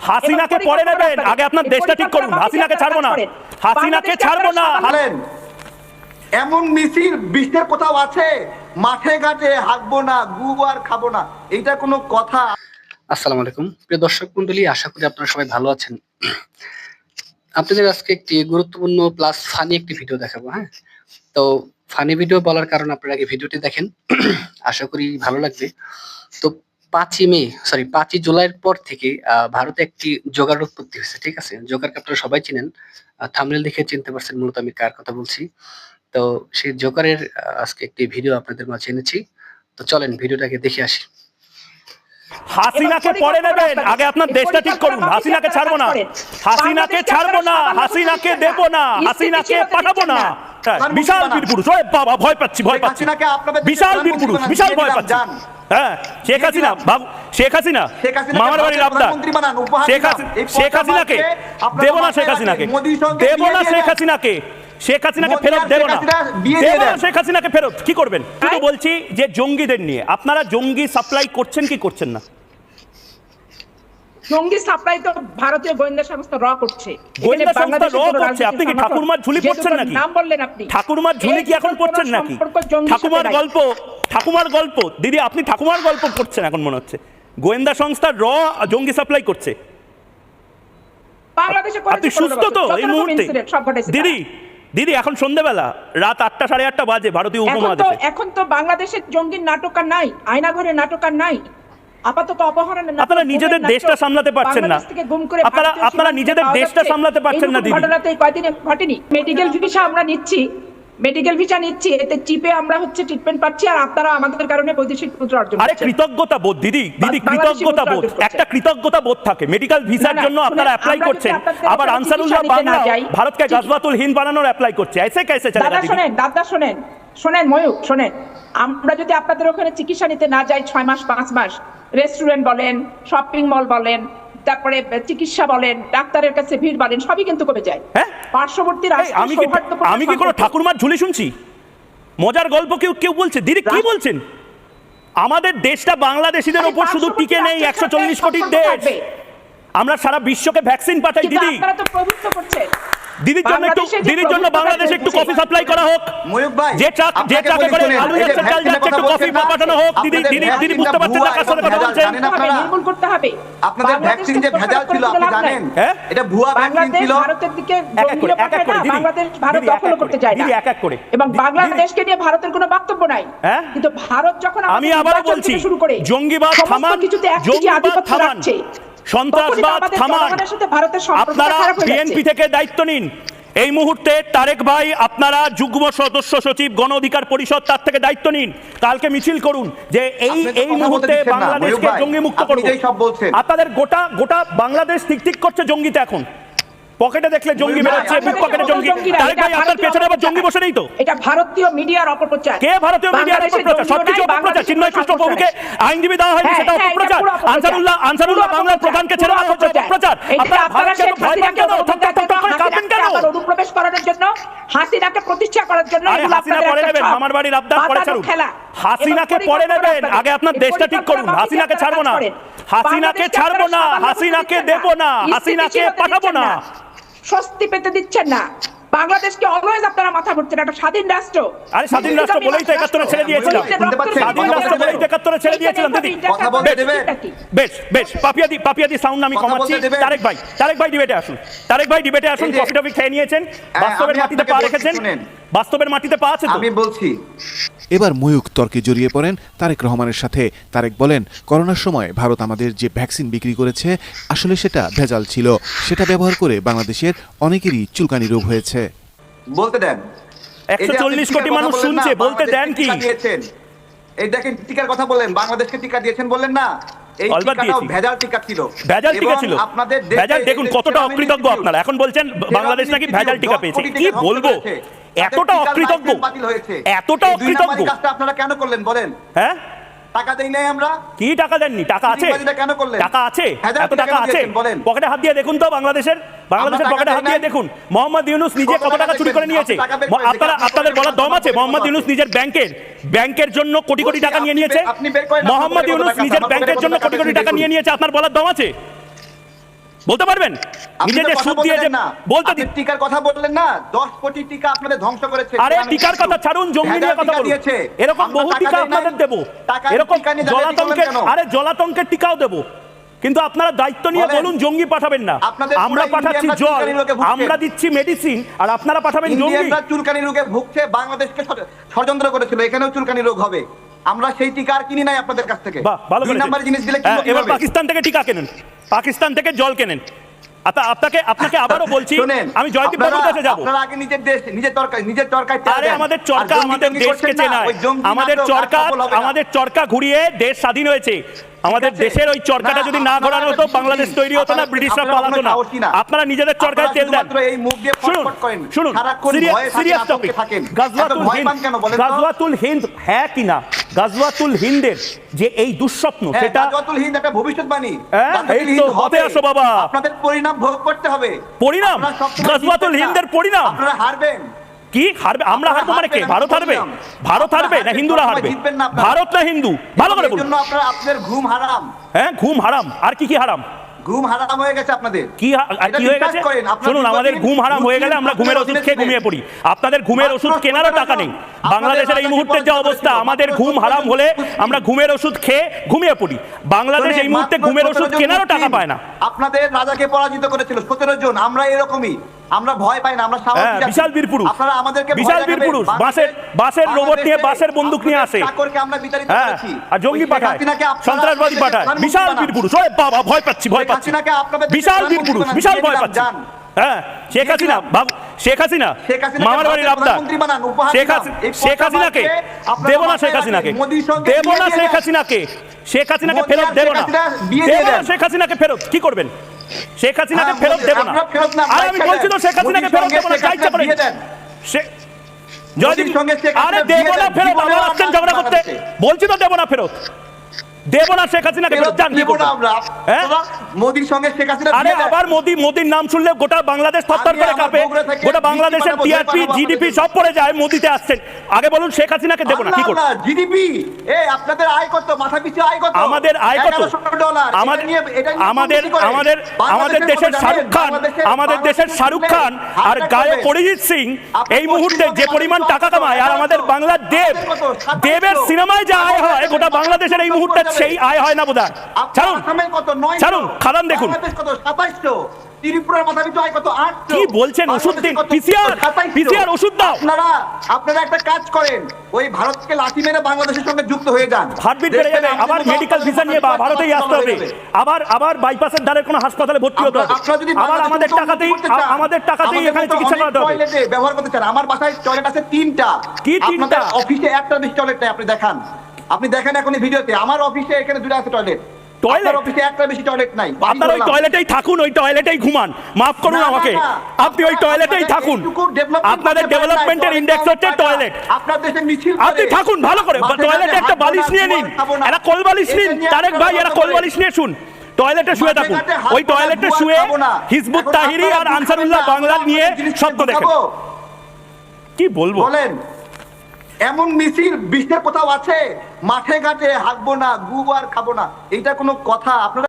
হাসিনাকে পরে নেবেন, আগে আপনার দেশটা ঠিক করুন। হাসিনাকে ছাড়বো না, হাসিনাকে ছাড়বো না। এমন মিছিল বিশ্বের কোথাও আছে? মাঠে ঘাটে হাঁকবো না, গু আর খাবো না, এইটা কোনো কথা? আসসালামু আলাইকুম প্রিয় দর্শক মন্ডলী, আশা করি আপনারা সবাই ভালো আছেন। আপনাদের আজকে একটি গুরুত্বপূর্ণ প্লাস ফানি একটি ভিডিও দেখাবো। হ্যাঁ, তো ফানি ভিডিও বলার কারণ আপনারা আগে ভিডিওটি দেখেন, আশা করি ভালো লাগবে। তো 5ই জুলাইয়ের পর থেকে ভারতে একটি জোগাড় উৎপত্তি হয়েছে। ঠিক আছে, জোগাড়কে আপনারা সবাই চিনেন, থাম্বনেল দেখে চিনতে পারছেন মূলত আমি কার কথা বলছি। তো সেই জোগাড়ের আজকে একটি ভিডিও আপনাদের মাঝে এনেছি। তো চলেন ভিডিওটাকে দেখে আসি। হাসিনাকে পরে নেবেন, আগে আপনার দেশটা ঠিক করুন। হাসিনাকে ছাড়বো না, হাসিনাকে ছাড়বো না, হাসিনাকে দেবো না, হাসিনাকে পাঠাবো না। বিশাল বীর পুরুষ, ওই বাবা ভয় পাচ্ছি, ভয় পাচ্ছি, বিশাল বীর পুরুষ, বিশাল ভয় পাচ্ছি। হ্যাঁ, শেখ হাসিনা বাবু, শেখ হাসিনা মামার বাড়ির আবদার, শেখ হাসিনাকে দেবো না, শেখ হাসিনাকে দেবো না, শেখ হাসিনাকে, শেখ হাসিনাকে ফেরত দেবো না, দেবো না শেখ হাসিনাকে ফেরত। কি করবেন? শুধু বলছি যে জঙ্গিদের নিয়ে আপনারা জঙ্গি সাপ্লাই করছেন কি করছেন না? জঙ্গি সাপ্লাই তো ভারতীয় গোয়েন্দা সংস্থা র করছে। গোয়েন্দা সংস্থা র করছে। আপনি কি ঠাকুরমার ঝুলি পড়ছেন নাকি? নাম বললেন আপনি, ঠাকুরমার ঝুলি কি এখন পড়ছেন নাকি? ঠাকুমার গল্প, ঠাকুমার গল্প দিদি, আপনি ঠাকুমার গল্প পড়ছেন এখন মনে হচ্ছে। গোয়েন্দা সংস্থা র জঙ্গি সাপ্লাই করছে। বাংলাদেশে আপনি সুস্থ তো এই মুহূর্তে? দিদি দিদি এখন সন্ধ্যাবেলা রাত 8টা 8:30 বাজে ভারতীয় উপমহাদেশে। এখন তো বাংলাদেশের জঙ্গির নাটক আর নাই, আয়নাঘরের নাটক আর নাই, আপাতত অপহরণের নাটক। আপনারা নিজেদের দেশটা সামলাতে পারছেন না, আপনারা নিজেদের দেশটা সামলাতে পারছেন না দিদি। ঘটনাতে কয়দিনে ঘটেনি। মেডিকেল ভিসা আমরা নিচ্ছি, মেডিকেল ভিসা নিচ্ছি, এতে চিপে আমরা হচ্ছে ট্রিটমেন্ট পাচ্ছি, আর আপনারা আমাদের কারণে বৈদেশিক মুদ্রা অর্জন করছেন। আরে কৃতজ্ঞতা বোধ দিদি, দিদি কৃতজ্ঞতা বোধ, একটা কৃতজ্ঞতা বোধ থাকে। মেডিকেল ভিসার জন্য আপনারা অ্যাপ্লাই করছেন, আবার আনসারুল্লাহ বাংলা ভারতকে গাজওয়াতুল হিন্দ বানানোর অ্যাপ্লাই করছে। ऐसे कैसे चलेगा दिदी? দাদা শোনেন ময়ূক শোনেন, আমরা যদি আপনাদের ওখানে চিকিৎসা নিতে না যাই 6 মাস 5 মাস, রেস্টুরেন্ট বলেন, শপিং মল বলেন, তারপরে চিকিৎসা বলেন, ডাক্তারের কাছে ভিড় বলেন, সবই কিন্তু কমে যায়। পার্শ্ববর্তী আমি কি কোনো ঠাকুরমার ঝুলি শুনছি? মজার গল্প কেউ বলছে? দিদি কি বলছেন? আমাদের দেশটা বাংলাদেশীদের উপর শুধু টিকে নেই, 140 কোটির দেশ, আমরা সারা বিশ্বকে ভ্যাকসিন পাঠাই দিদি। আপনারা তো প্রভুত্ব করছেন। দিদির জন্য বাংলাদেশে একটু কফি সাপ্লাই করা হোক, যে ট্রাকে করে আলু যাচ্ছে, চাল যাচ্ছে, একটু কফি পাঠানো হোক। দিদি বুঝতে পারছেন না কার সাথে কথা বলছেন? নির্মূল করতে হবে। আপনাদের ভ্যাকসিন যে ভেজাল ছিল আপনি জানেন, এটা ভুয়া ভ্যাকসিন ছিল। ভারতের দিকে বাংলাদেশ ভারত দখল করতে যায় না, এক এক করে। এবং বাংলাদেশকে নিয়ে ভারতের কোনো বক্তব্য নাই। কিন্তু ভারত যখন আমি আবারও বলছি, জঙ্গিবাদ থামান, জঙ্গিবাদ থামান, সন্ত্রাসবাদ থামান। আপনারা বিএনপি থেকে দায়িত্ব নিন এই মুহূর্তে। তারেক ভাই, আপনারা যুগ্ম সদস্য সচিব গণ অধিকার পরিষদ, তার থেকে দায়িত্ব নিন। কালকে মিছিল করুন যে এই মুহূর্তে বাংলাদেশকে জঙ্গি মুক্ত করুন। আপনাদের গোটা বাংলাদেশ ঠিক করছে জঙ্গিতে। এখন পকেটে দেখলে জঙ্গি বেরোচ্ছে, বুক পকেটে জঙ্গি। তারেক ভাই, আপনার পেছনে আবার জঙ্গি বসে নেই তো? এটা ভারতীয় মিডিয়ার অপপ্রচার। কে ভারতীয় মিডিয়ার অপপ্রচার? সবকিছু অপপ্রচার। চিন্ময় কৃষ্ণ প্রভুকে আইনজীবী দেওয়া হয়নি, সেটা অপপ্রচার। আনসারুল্লাহ বাংলার প্রধানকে ছেড়ে দেওয়া হচ্ছে, অপপ্রচার। আপনারা ভারতকে ভয় পান কেন? কাঁপেন কেন? অনুপ্রবেশ করানোর জন্য, হাসিনাকে প্রতিষ্ঠা করার জন্য। হাসিনা পরে নেবেন, মামার বাড়ির আবদার পরে ছাড়ুন। হাসিনাকে পরে নেবেন, আগে আপনার দেশটা ঠিক করুন। হাসিনাকে ছাড়বো না, হাসিনাকে ছাড়বো না, হাসিনাকে দেবো না, হাসিনাকে পাঠাবো না। স্বস্তি পেতে দিচ্ছেন না। বাংলাদেশকে অলওয়েজ আপনারা মাথা ঘুরছেন একটা স্বাধীন রাষ্ট্র। আরে স্বাধীন রাষ্ট্র বলেই তো 71 ছেড়ে দিয়েছিলাম। স্বাধীন রাষ্ট্র বলেই তো 71 ছেড়ে দিয়েছিলাম দিদি। বেশ পাপিয়াদি সাউন্ড আমি কমাচ্ছি। তারেক ভাই ডিবেটে আসুন, তারেক ভাই ডিবেটে আসুন। কফি টফি খেয়ে নিয়েছেন, বাস্তবের মাটিতে পা রেখেছেন, বাস্তবের মাটিতে পা আছে তো? আমি বলছি। এবার ময়ূক তর্কে জড়িয়ে পড়েন তারেক রহমানের সাথে। তারেক বলেন, করোনার সময় ভারত আমাদের যে ভ্যাকসিন বিক্রি করেছে আসলে সেটা ভেজাল ছিল, সেটা ব্যবহার করে বাংলাদেশের অনেকেরই চুলকানি রোগ হয়েছে। বলতে দেন, 140 কোটি মানুষ শুনছে, বলতে দেন কি? এই দেখেন টিকার কথা বলেন, বাংলাদেশকে টিকা দিয়েছেন বললেন না? এই টিকাটাও ভেজাল টিকা ছিল। ভেজাল টিকা ছিল, আপনাদের ভেজাল। দেখুন কতটা অকৃতজ্ঞ আপনারা। এখন বলছেন বাংলাদেশ নাকি ভেজাল টিকা পেয়েছে। কি বলবো, এতটা অকৃতজ্ঞ, এতটা অকৃতজ্ঞ আপনারা কেন করলেন বলেন? হ্যাঁ, টাকা দেই নাই আমরা? কি টাকা দেননি? টাকা আছে, কেন করলেন? টাকা আছে, এত টাকা আছে। পকেটে হাত দিয়ে দেখুন তো, বাংলাদেশের পকেটে হাত দিয়ে দেখুন। মোহাম্মদ ইউনূস নিজে কত টাকা চুরি করে নিয়েছে? আপনাদের বলার দম আছে? মোহাম্মদ ইউনূস নিজের ব্যাংকের জন্য কোটি কোটি টাকা নিয়ে নিয়েছে। মোহাম্মদ ইউনূস নিজের ব্যাংকের জন্য কোটি কোটি টাকা নিয়ে নিয়েছে, আপনার বলার দম আছে? বলতে পারবেন? আপনি নিজে তো যে কথা সুদ দিয়ে যে বললেন না। বলতে আপনি দিন। টিকার কথা বললেন না, 10 কোটি টিকা আপনাদের ধ্বংস করেছে। আরে টিকার কথা ছাড়ুন, জঙ্গি নিয়ে কথা বলুন। এরকম বহু টিকা আপনাদের দেব, এরকম জলাতঙ্কের, আরে জলাতঙ্কের টিকাও দেব, কিন্তু আপনারা দায়িত্ব নিয়ে বলুন জঙ্গি পাঠাবেন না। আমরা পাঠাচ্ছি জল, আমরা দিচ্ছি মেডিসিন, আর আপনারা পাঠাবেন জঙ্গি। ইন্ডিয়ানরা চুলকানি রোগে ভুগছে, বাংলাদেশকে ষড়যন্ত্র করেছিল, এখানেও চুলকানি রোগ হবে। আমরা সেই টিকা আর কিনি নাই আপনাদের কাছ থেকে। বাহ, ভালো দুই করেছেন। নাম্বার জিনিস দিলে হ্যাঁ, কিনবো এবার কিভাবে? পাকিস্তান থেকে টিকা কেনেন, পাকিস্তান থেকে জল কেনেন। আপনাকে আবারও বলছি, শুনেন, আমি জয়দীপ বাবুর কাছে যাব। আপনারা আগে নিজের দেশ, নিজের তরকারি আরে আমাদের চরকা আমাদের দেশকে চেনায়, আমাদের চরকা ঘুরিয়ে দেশ স্বাধীন হয়েছে। আমাদের দেশের ওই চরকাটা যদি না ঘোরানো হতো, বাংলাদেশ তৈরি হতো না, ব্রিটিশরা পালাতো না। আপনারা নিজেদের চরকায় তেল দেন। শুনুন, সিরিয়াস টপিক, গাজওয়াতুল হিন্দ হ্যাঁ কিনা, গাজওয়াতুল হিন্দের যে এই দুঃস্বপ্ন, সেটা গাজওয়াতুল হিন্দ একটা ভবিষ্যৎবাণী। এই তো হবে, আসো বাবা, আপনাদের পরিণাম ভোগ করতে হবে। পরিণাম গাজওয়াতুল হিন্দের পরিণাম। আপনারা হারবেন। কি হারবে? আমরা হারবো মানে কে? ভারত হারবে? ভারত হারবে না হিন্দুরা হারবে? ভারত না হিন্দু? ভালো করে বলুন। আপনাদের ঘুম হারাম। হ্যাঁ, ঘুম হারাম। আর কি কি হারাম? ঘুম হারাম হয়ে গেছে আপনাদের। কি হয়ে গেছে? শুনুন, আমাদের ঘুম হারাম হয়ে গেলে আমরা ঘুমের ওষুধ খেয়ে ঘুমিয়ে পড়ি। আপনাদের ঘুমের ওষুধ কেনারও টাকা নেই। বাংলাদেশের এই মুহূর্তের যে অবস্থা, আমাদের ঘুম হারাম হলে আমরা ঘুমের ওষুধ খেয়ে ঘুমিয়ে পড়ি। বাংলাদেশ এই মুহূর্তে ঘুমের ওষুধ কেনারও টাকা পায় না। আপনাদের রাজাকে পরাজিত করেছিল 17 জন। আমরা এরকমই, আমরা ভয় পাই না, আমরা সাহস দিই। বিশাল বীর পুরুষ, আপনারা আমাদেরকে বিশাল বীর পুরুষ, বাসের রোবট নিয়ে, বাসের বন্দুক নিয়ে আসে, চাকরকে আমরা বিতাড়িত করেছি, আর জঙ্গি পাঠায়, সন্ত্রাসবাদী পাঠায়। বিশাল বীর পুরুষ। ওই বাবা, ভয় পাচ্ছি, ভয় পাচ্ছি। বিশাল বীর পুরুষ, বিশাল ভয় পাচ্ছি। হ্যাঁ, শেখ হাসিনা, শেখ হাসিনা মামার বাড়ির আবদার। শেখ হাসিনাকে দেব না, শেখ হাসিনাকে দেব না, শেখ হাসিনাকে, শেখ হাসিনাকে ফেরত দেব না, দেব না শেখ হাসিনাকে ফেরত। কি করবেন? শেখ হাসিনাকে ফেরত দেব না। আর আমি বলছি তো শেখ হাসিনাকে ফেরত দেব না, যা ইচ্ছা করে। জয়দীপ, আরে দেব না ফেরত, আবার আসছেন ঝগড়া করতে। বলছি তো দেব না ফেরত, দেব না শেখ হাসিনাকে ফেরত। জান কি করবেন? মোদির সঙ্গে শেখ হাসিনা, আরে আবার মোদির নাম শুনলে গোটা বাংলাদেশ থরথর করে কাঁপে, গোটা বাংলাদেশের টিআরপি জিডিপি সব পড়ে যায়। মোদিতে আসছেন, আগে বলুন শেখ হাসিনাকে দেব না। কি করব? জিডিপি আপনাদের আয় কত? মাথা পিছু আয় কত? আমাদের আয় কত? আমাদের দেশের শাহরুখ খান, আমাদের দেশের শাহরুখ খান আর গায়ক অরিজিৎ সিং এই মুহূর্তে যে পরিমাণ টাকা কামায়, আর আমাদের বাংলার দেবের সিনেমায় যে আয় হয়, গোটা বাংলাদেশের এই মুহূর্তে সেই আয় হয় না বোধহয়। ছাড়ুন, ছাড়ুন, খাদান দেখুন। ত্রিপুরার মাথা পিছু আয় কত? 800। কি বলছেন? ওষুধ দিন, পিসিআর ওষুধ দাও। আপনারা একটা কাজ করেন, ওই ভারতকে লাথি মেরে বাংলাদেশের সঙ্গে যুক্ত হয়ে যান। হার্টবিট বেড়ে যাবে, আবার মেডিকেল ভিসা নিয়ে ভারতেই আসতে হবে, আবার বাইপাসের দ্বারে কোনো হাসপাতালে ভর্তি হতে হবে, আবার আমাদের টাকাতেই এখানে চিকিৎসা করাতে হবে। টয়লেটে ব্যবহার করতে চান? আমার বাসায় টয়লেট আছে 3টা। কি 3টা? অফিসে একটা বেশি টয়লেট নাই। আপনি দেখেন এখন এই ভিডিওতে, আমার অফিসে এখানে 2টা আছে টয়লেট। অফিসে একটা বেশি টয়লেট নাই। আপনার ওই টয়লেটেই থাকুন, ওই টয়লেটেই ঘুমান। মাফ করুন আমাকে, আপনি ওই টয়লেটেই থাকুন। আপনাদের ডেভেলপমেন্টের ইন্ডেক্স হচ্ছে টয়লেট। আপনার দেশে মিছিল আপনি থাকুন ভালো করে, টয়লেটে একটা বালিশ নিয়ে নিন, একটা কোল বালিশ নিন। তারেক ভাই, একটা কোল বালিশ নিয়ে শুন, টয়লেটে শুয়ে থাকুন। ওই টয়লেটে শুয়ে হিজবুত তাহরির আর আনসারুল্লাহ বাংলা নিয়ে স্বপ্ন দেখেন। কি বলবো বলেন? এমন মিছিল বিশ্বের কোথাও আছে? মাঠে ঘাটে হাঁকবো না, গু আর খাবো না, এইটা কোনো কথা? আপনারা